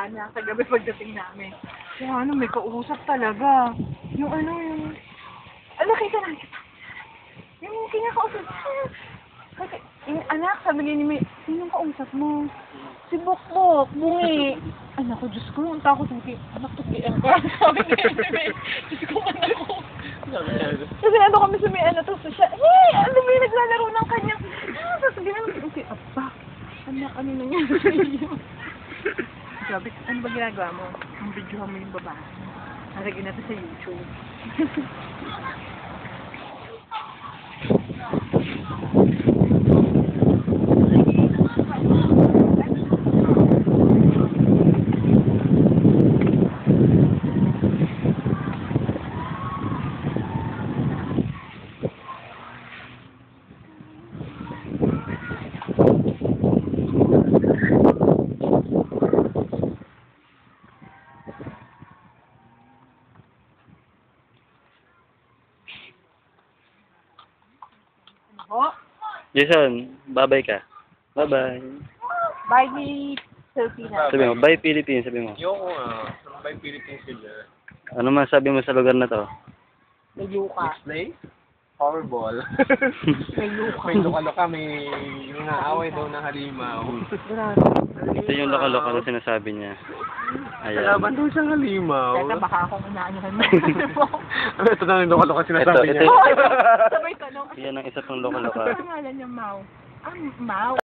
sana kagabi pagdating namin. Kaya ano, may kausap talaga. Yung kita lang kita. Yung kinakausap. Kasi, yung anak, sabi ni May, sinong kausap mo? Si Bokbok, bungi. Anak ko, Diyos ko, ang takot mo. Anak, tukian ka. Sabi ni May, Diyos ko, ano ko. Kasi ano kami sa may to siya, hey, ano may naglalaro ng kanyang, tapos gano'n, okay, apa, anak, ano nangyari sa iyo? Sabi, ano ba ginagawa mo? Ang videohan mo yung babae. Naragin natin sa YouTube. Oh, Jason, bye-bye ka. Bye-bye. bye ni Filipina. Sabi mo, bye Philippines, sabi mo. Yung by Philippines sila. Ano man sabi mo sa lugar na to? May luka. Play? Powerball. May luka. May luka-luka, may inaaway daw ng halimaw. Ito yung loka-loka na sinasabi niya. Ayan. Kalaban daw siyang halimaw. Teka, baka akong inaanyahan mo. Ano, ito na yung luka-luka sinasabi Ito. niya. Sabay tanong. Yan ang isa pang loka-loka. Ano pangalan niya, Mau? Ah, Mau.